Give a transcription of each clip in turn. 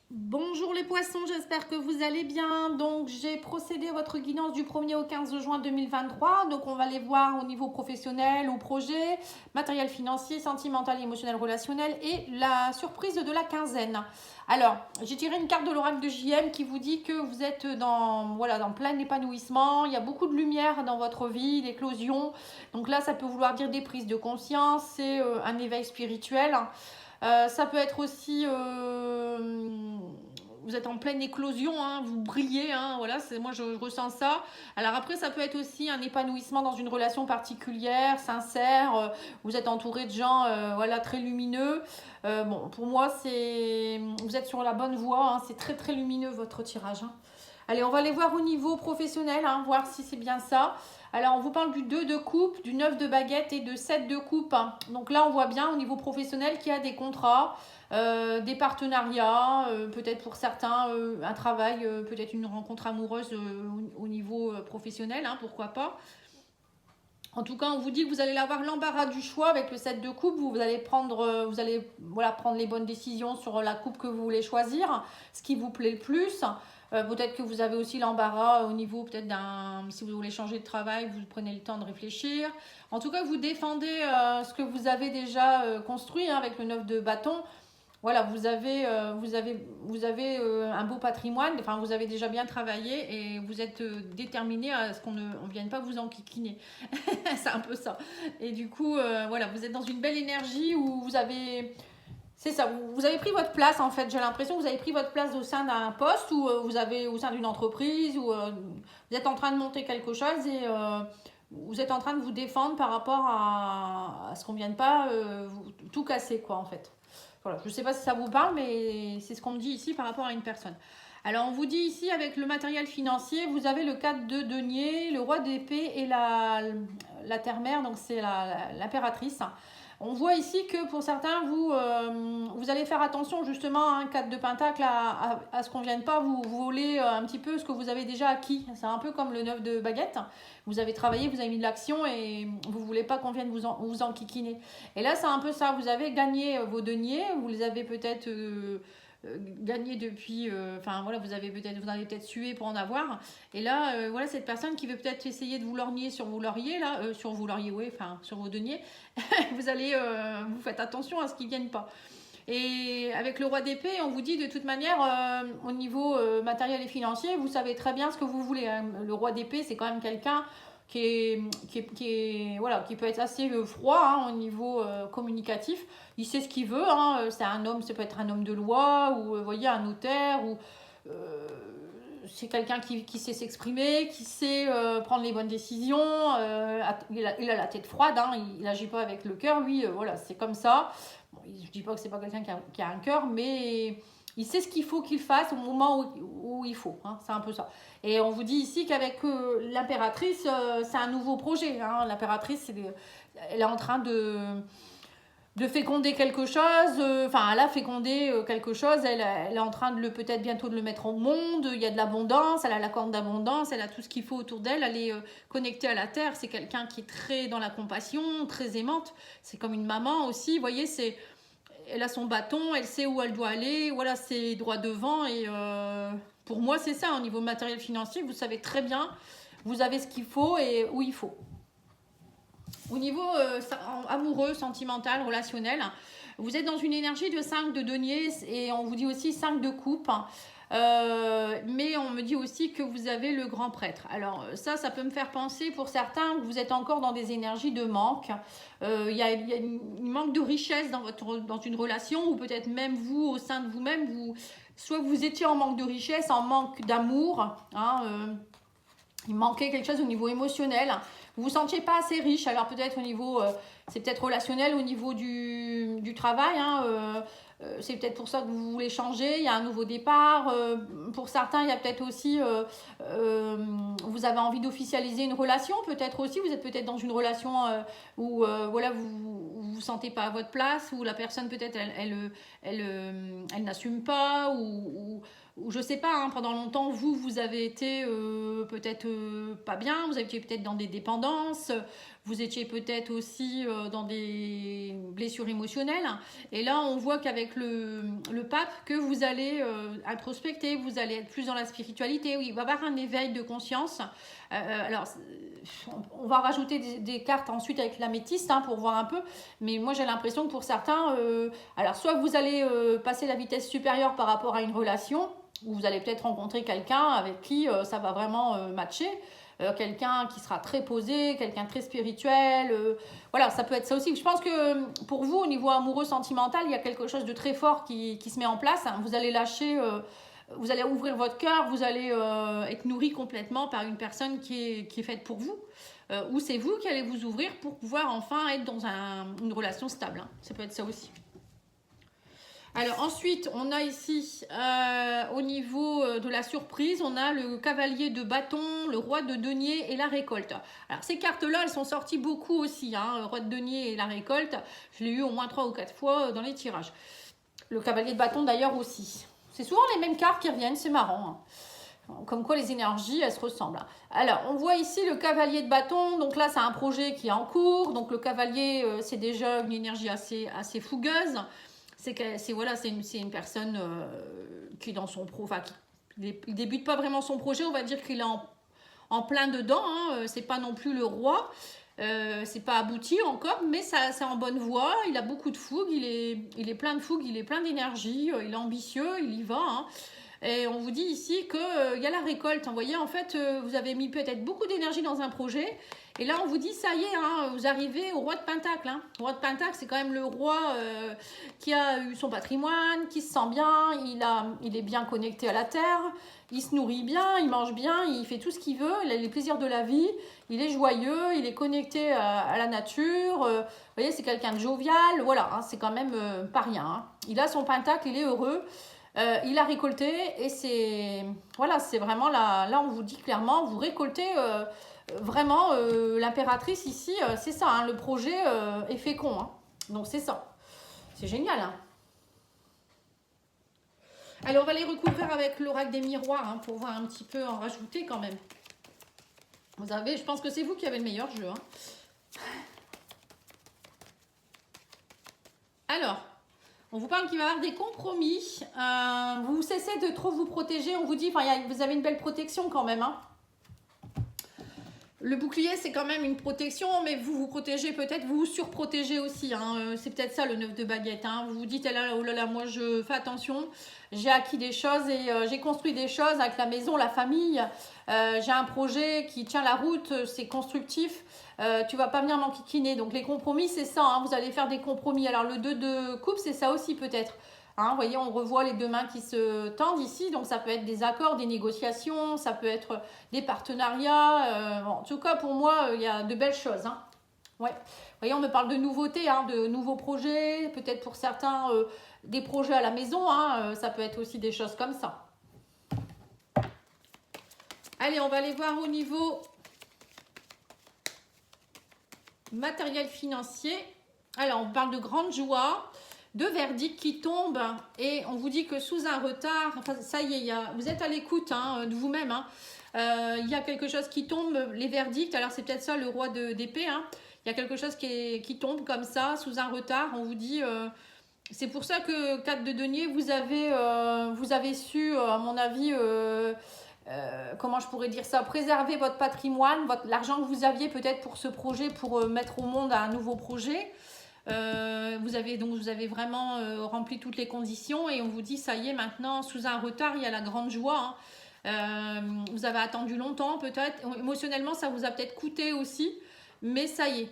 Bonjour les poissons, j'espère que vous allez bien. Donc j'ai procédé à votre guidance du 1er au 15 juin 2023. Donc on va les voir au niveau professionnel, au projet, matériel financier, sentimental, émotionnel, relationnel et la surprise de la quinzaine. Alors j'ai tiré une carte de l'oracle de JM qui vous dit que vous êtes dans plein épanouissement. Il y a beaucoup de lumière dans votre vie, l'éclosion. Donc là ça peut vouloir dire des prises de conscience, c'est un éveil spirituel. Ça peut être aussi, vous êtes en pleine éclosion, hein, vous brillez, hein, voilà, moi je ressens ça. Alors après, ça peut être aussi un épanouissement dans une relation particulière, sincère. Vous êtes entouré de gens, voilà, très lumineux. Bon, pour moi, vous êtes sur la bonne voie. Hein, c'est très très lumineux votre tirage. Hein. Allez, on va aller voir au niveau professionnel, hein, voir si c'est bien ça. Alors, on vous parle du 2 de coupe, du 9 de baguette et de 7 de coupe. Donc là, on voit bien au niveau professionnel qu'il y a des contrats, des partenariats, peut-être pour certains un travail, peut-être une rencontre amoureuse au niveau professionnel, hein, pourquoi pas. En tout cas, on vous dit que vous allez avoir l'embarras du choix avec le 7 de coupe. Vous allez prendre, prendre les bonnes décisions sur la coupe que vous voulez choisir, ce qui vous plaît le plus. Peut-être que vous avez aussi l'embarras au niveau peut-être si vous voulez changer de travail, vous prenez le temps de réfléchir. En tout cas, vous défendez ce que vous avez déjà construit, hein, avec le 9 de bâton. Voilà, vous avez un beau patrimoine, enfin vous avez déjà bien travaillé et vous êtes déterminé à ce qu'on ne vienne pas vous enquiquiner. C'est un peu ça. Et du coup, voilà, vous êtes dans une belle énergie où vous avez... C'est ça, vous avez pris votre place en fait. J'ai l'impression que vous avez pris votre place au sein d'un poste ou vous avez au sein d'une entreprise ou vous êtes en train de monter quelque chose et vous êtes en train de vous défendre par rapport à ce qu'on ne vienne pas tout casser quoi en fait. Voilà, je ne sais pas si ça vous parle, mais c'est ce qu'on me dit ici par rapport à une personne. Alors, on vous dit ici, avec le matériel financier, vous avez le 4 de denier, le roi d'épée et la terre-mère, donc c'est l'impératrice. On voit ici que pour certains, vous allez faire attention justement à un 4 de pentacle, à ce qu'on ne vienne pas vous voler un petit peu ce que vous avez déjà acquis. C'est un peu comme le 9 de baguette. Vous avez travaillé, vous avez mis de l'action et vous ne voulez pas qu'on vienne vous enquiquiner. Et là, c'est un peu ça. Vous avez gagné vos deniers, vous les avez peut-être gagné depuis. Enfin, voilà, vous avez peut-être sué pour en avoir. Et là, voilà, cette personne qui veut peut-être essayer de vous lorgner sur vos lauriers, là, sur vos lauriers, oui, enfin, sur vos deniers, vous faites attention à ce qu'ils ne viennent pas. Et avec le roi d'épée, on vous dit de toute manière, au niveau matériel et financier, vous savez très bien ce que vous voulez. Hein. Le roi d'épée, c'est quand même quelqu'un qui peut être assez froid, hein, au niveau communicatif. Il sait ce qu'il veut. Hein. C'est un homme, ça peut être un homme de loi ou voyez, un notaire ou euh, c'est quelqu'un qui sait s'exprimer, qui sait prendre les bonnes décisions. Il a la tête froide, hein, il n'agit pas avec le cœur. Lui, voilà, c'est comme ça. Bon, je dis pas que c'est pas quelqu'un qui a un cœur, mais il sait ce qu'il faut qu'il fasse au moment où il faut. Hein, c'est un peu ça. Et on vous dit ici qu'avec l'impératrice, c'est un nouveau projet. Hein. L'impératrice, elle est en train de féconder quelque chose, enfin elle a fécondé quelque chose, elle est en train de peut-être bientôt de le mettre au monde, il y a de l'abondance, elle a la corne d'abondance, elle a tout ce qu'il faut autour d'elle, elle est connectée à la terre, c'est quelqu'un qui est très dans la compassion, très aimante, c'est comme une maman aussi, vous voyez, elle a son bâton, elle sait où elle doit aller, voilà, c'est droit devant et pour moi c'est ça, au niveau matériel financier, vous savez très bien, vous avez ce qu'il faut et où il faut. Au niveau amoureux, sentimental, relationnel, vous êtes dans une énergie de 5 de denier et on vous dit aussi 5 de coupe. Mais on me dit aussi que vous avez le grand prêtre. Alors ça peut me faire penser pour certains que vous êtes encore dans des énergies de manque. Il y a une manque de richesse dans une relation ou peut-être même vous, au sein de vous-même, soit vous étiez en manque de richesse, en manque d'amour. Hein, il manquait quelque chose au niveau émotionnel. Vous vous sentiez pas assez riche. Alors peut-être au niveau, c'est peut-être relationnel au niveau du travail. Hein, c'est peut-être pour ça que vous voulez changer. Il y a un nouveau départ. Pour certains, il y a peut-être aussi, vous avez envie d'officialiser une relation. Peut-être aussi, vous êtes peut-être dans une relation où voilà, vous sentez pas à votre place, où la personne peut-être elle n'assume pas ou je sais pas, hein, pendant longtemps, vous avez été peut-être pas bien, vous avez été peut-être dans des dépendances, vous étiez peut-être aussi dans des blessures émotionnelles. Et là, on voit qu'avec le pape, que vous allez introspecter, vous allez être plus dans la spiritualité. Oui, il va y avoir un éveil de conscience. Alors, on va rajouter des cartes ensuite avec l'améthyste pour voir un peu. Mais moi, j'ai l'impression que pour certains, alors soit vous allez passer la vitesse supérieure par rapport à une relation, ou vous allez peut-être rencontrer quelqu'un avec qui ça va vraiment matcher. Quelqu'un qui sera très posé, quelqu'un de très spirituel. Voilà, ça peut être ça aussi. Je pense que pour vous, au niveau amoureux, sentimental, il y a quelque chose de très fort qui se met en place. Vous allez lâcher, vous allez ouvrir votre cœur, vous allez être nourri complètement par une personne qui est faite pour vous. Ou c'est vous qui allez vous ouvrir pour pouvoir enfin être dans une relation stable. Ça peut être ça aussi. Alors ensuite, on a ici, au niveau de la surprise, on a le cavalier de bâton, le roi de denier et la récolte. Alors ces cartes-là, elles sont sorties beaucoup aussi, le roi de denier et la récolte. Je l'ai eu au moins 3 ou 4 fois dans les tirages. Le cavalier de bâton d'ailleurs aussi. C'est souvent les mêmes cartes qui reviennent, c'est marrant. Comme quoi les énergies, elles se ressemblent. Alors, on voit ici le cavalier de bâton. Donc là, c'est un projet qui est en cours. Donc le cavalier, c'est déjà une énergie assez fougueuse. C'est une personne qui est dans son il débute pas vraiment son projet, on va dire qu'il est en plein dedans. C'est pas non plus le roi, c'est pas abouti encore, mais c'est en bonne voie. Il a beaucoup de fougue, il est plein de fougue, il est plein d'énergie, il est ambitieux, il y va. Et on vous dit ici qu'il y a la récolte. Vous voyez, en fait, vous avez mis peut-être beaucoup d'énergie dans un projet. Et là, on vous dit, ça y est, vous arrivez au roi de Pentacle. Le roi de Pentacle, c'est quand même le roi qui a eu son patrimoine, qui se sent bien, il est bien connecté à la terre, il se nourrit bien, il mange bien, il fait tout ce qu'il veut, il a les plaisirs de la vie, il est joyeux, il est connecté à la nature. Vous voyez, c'est quelqu'un de jovial, voilà, c'est quand même pas rien. Il a son Pentacle, il est heureux. Il a récolté et c'est vraiment là on vous dit clairement, vous récoltez vraiment l'impératrice ici, c'est ça, le projet est fécond, donc c'est ça, c'est génial. Alors on va les recouvrir avec l'oracle des miroirs pour voir un petit peu en rajouter quand même. Je pense que c'est vous qui avez le meilleur jeu. Alors, on vous parle qu'il va y avoir des compromis. Vous cessez de trop vous protéger. On vous dit, vous avez une belle protection quand même. Le bouclier, c'est quand même une protection, mais vous vous protégez peut-être, vous vous surprotégez aussi. C'est peut-être ça le 9 de baguette. Vous vous dites, oh là là, moi je fais attention. J'ai acquis des choses et j'ai construit des choses avec la maison, la famille. J'ai un projet qui tient la route, c'est constructif. Tu vas pas venir m'enquiquiner. Donc les compromis, c'est ça. Vous allez faire des compromis. Alors le 2 de coupe, c'est ça aussi peut-être. Vous voyez, on revoit les deux mains qui se tendent ici. Donc ça peut être des accords, des négociations, ça peut être des partenariats. En tout cas, pour moi, il y a de belles choses. Ouais. Vous voyez, on me parle de nouveautés, de nouveaux projets. Peut-être pour certains, des projets à la maison. Ça peut être aussi des choses comme ça. Allez, on va aller voir au niveau matériel financier. Alors, on parle de grande joie, de verdict qui tombe et on vous dit que sous un retard, ça y est, vous êtes à l'écoute de vous-même. Il y a quelque chose qui tombe, les verdicts, alors c'est peut-être ça le roi d'épée. Il y a quelque chose qui tombe comme ça, sous un retard. On vous dit, c'est pour ça que 4 de denier, vous avez su, à mon avis, comment je pourrais dire ça, préserver votre patrimoine, l'argent que vous aviez peut-être pour ce projet, pour mettre au monde un nouveau projet. Vous avez vraiment rempli toutes les conditions et on vous dit ça y est, maintenant sous un retard il y a la grande joie. Vous avez attendu longtemps peut-être, émotionnellement ça vous a peut-être coûté aussi, mais ça y est,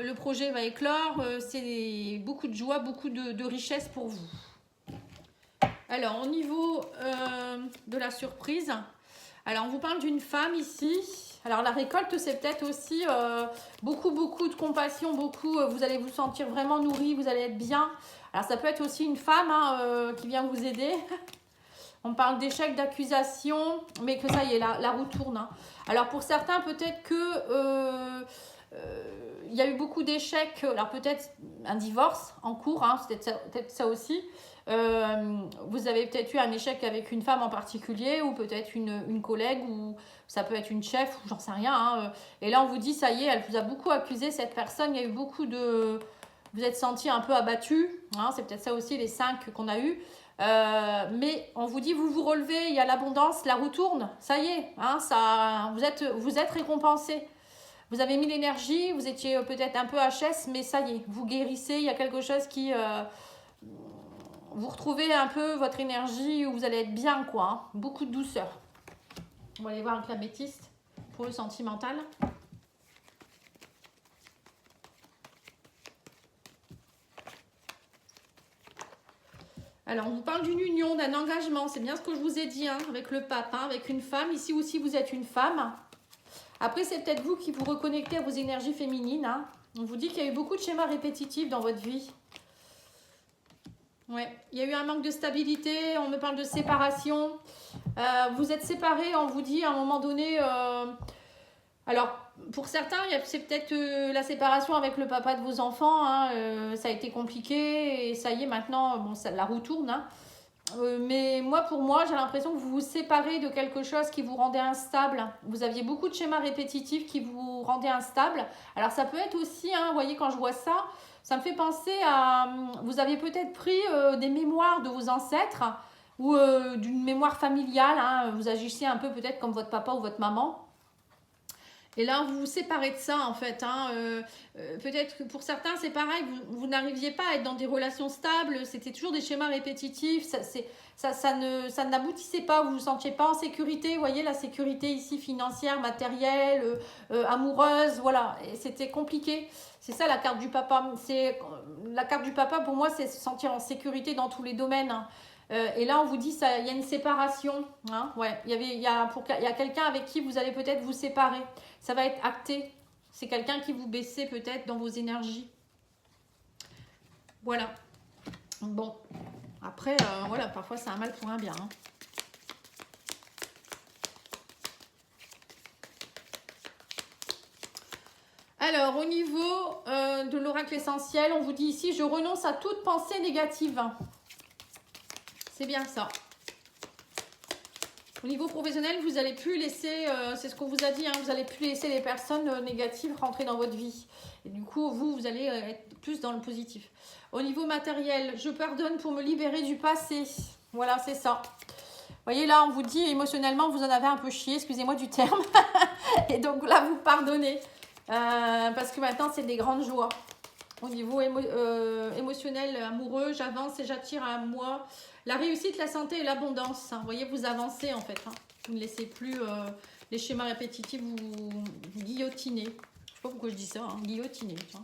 le projet va éclore, c'est beaucoup de joie, beaucoup de richesse pour vous. Alors au niveau de la surprise, alors on vous parle d'une femme ici. Alors la récolte, c'est peut-être aussi beaucoup de compassion, vous allez vous sentir vraiment nourri, vous allez être bien. Alors ça peut être aussi une femme qui vient vous aider. On parle d'échec, d'accusation, mais que ça y est, la roue tourne. Alors pour certains, peut-être que y a eu beaucoup d'échecs. Alors peut-être un divorce en cours, c'est peut-être ça aussi. Vous avez peut-être eu un échec avec une femme en particulier, ou peut-être une collègue, ou ça peut être une chef, ou j'en sais rien. Hein. Et là, on vous dit, ça y est, elle vous a beaucoup accusé, cette personne. Il y a eu beaucoup de... Vous êtes senti un peu abattu. Hein. C'est peut-être ça aussi, les 5 qu'on a eu. Mais on vous dit, vous vous relevez, il y a l'abondance, la roue tourne. Ça y est, hein, ça, vous êtes récompensé. Vous avez mis l'énergie, vous étiez peut-être un peu HS, mais ça y est, vous guérissez. Il y a quelque chose qui... vous retrouvez un peu votre énergie, où vous allez être bien, quoi. Hein. Beaucoup de douceur. On va aller voir avec l'améthyste pour le sentimental. Alors, on vous parle d'une union, d'un engagement. C'est bien ce que je vous ai dit, hein, avec le pape, hein, avec une femme. Ici aussi, vous êtes une femme. Après, c'est peut-être vous qui vous reconnectez à vos énergies féminines. Hein. On vous dit qu'il y a eu beaucoup de schémas répétitifs dans votre vie. Ouais, il y a eu un manque de stabilité. On me parle de séparation. Vous êtes séparés, on vous dit à un moment donné... Alors, pour certains, c'est peut-être la séparation avec le papa de vos enfants. Hein, ça a été compliqué et ça y est, maintenant, bon, la roue tourne. Hein. Mais pour moi, j'ai l'impression que vous vous séparez de quelque chose qui vous rendait instable. Vous aviez beaucoup de schémas répétitifs qui vous rendaient instable. Alors, ça peut être aussi, hein, vous voyez, quand je vois ça, ça me fait penser à... Vous aviez peut-être pris des mémoires de vos ancêtres ou d'une mémoire familiale. Hein, vous agissez un peu peut-être comme votre papa ou votre maman. Et là, vous vous séparez de ça, en fait. Hein. Peut-être que pour certains, c'est pareil. Vous n'arriviez pas à être dans des relations stables. C'était toujours des schémas répétitifs. Ça n'aboutissait pas. Vous ne vous sentiez pas en sécurité. Vous voyez, la sécurité ici, financière, matérielle, amoureuse. Voilà. C'était compliqué. C'est ça, la carte du papa. La carte du papa, pour moi, c'est se sentir en sécurité dans tous les domaines. Hein. Et là, on vous dit il y a une séparation. Hein, ouais, il y a quelqu'un avec qui vous allez peut-être vous séparer. Ça va être acté. C'est quelqu'un qui vous baissait peut-être dans vos énergies. Voilà. Bon. Après, voilà, parfois c'est un mal pour un bien. Hein. Alors, au niveau de l'oracle essentiel, on vous dit ici, je renonce à toute pensée négative. C'est bien ça. Au niveau professionnel, vous n'allez plus laisser, c'est ce qu'on vous a dit, hein, vous n'allez plus laisser les personnes négatives rentrer dans votre vie. Et du coup, vous allez être plus dans le positif. Au niveau matériel, je pardonne pour me libérer du passé. Voilà, c'est ça. Vous voyez, là, on vous dit émotionnellement, vous en avez un peu chié, excusez-moi du terme. Et donc là, vous pardonnez. Parce que maintenant, c'est des grandes joies. Au niveau émotionnel, amoureux, j'avance et j'attire à moi la réussite, la santé et l'abondance. Hein. Vous voyez, vous avancez en fait. Hein. Vous ne laissez plus les schémas répétitifs vous guillotiner. Je ne sais pas pourquoi je dis ça, hein, guillotiner. Hein.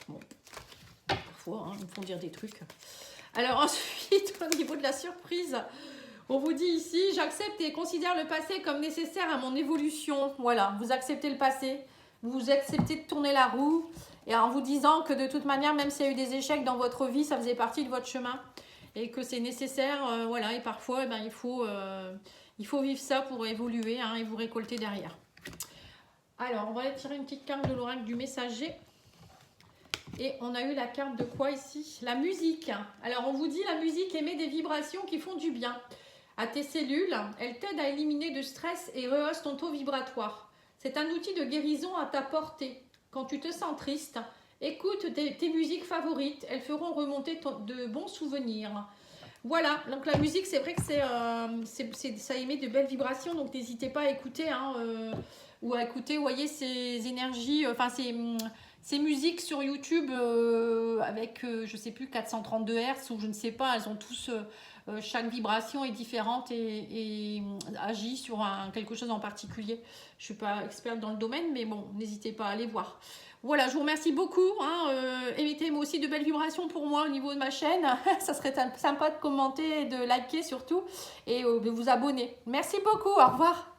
Bon, parfois, hein, ils me font dire des trucs. Alors ensuite, au niveau de la surprise, on vous dit ici, j'accepte et considère le passé comme nécessaire à mon évolution. Voilà, vous acceptez le passé. Vous acceptez de tourner la roue et en vous disant que de toute manière, même s'il y a eu des échecs dans votre vie, ça faisait partie de votre chemin et que c'est nécessaire. Voilà, et parfois, il faut vivre ça pour évoluer hein, et vous récolter derrière. Alors, on va aller tirer une petite carte de l'oracle du messager. Et on a eu la carte de quoi ici? La musique. Alors, on vous dit la musique émet des vibrations qui font du bien à tes cellules. Elle t'aide à éliminer de stress et rehausse ton taux vibratoire. C'est un outil de guérison à ta portée. Quand tu te sens triste, écoute tes musiques favorites. Elles feront remonter de bons souvenirs. Voilà, donc la musique, c'est vrai que ça émet de belles vibrations. Donc n'hésitez pas à écouter. Hein, ou à écouter, vous voyez, ces énergies, enfin ces musiques sur YouTube avec, je ne sais plus, 432 Hz ou je ne sais pas, elles ont tous... chaque vibration est différente et agit sur quelque chose en particulier. Je ne suis pas experte dans le domaine, mais bon, n'hésitez pas à aller voir. Voilà, je vous remercie beaucoup. Hein, émettez-moi aussi de belles vibrations pour moi au niveau de ma chaîne. Ça serait sympa de commenter et de liker surtout et de vous abonner. Merci beaucoup, au revoir.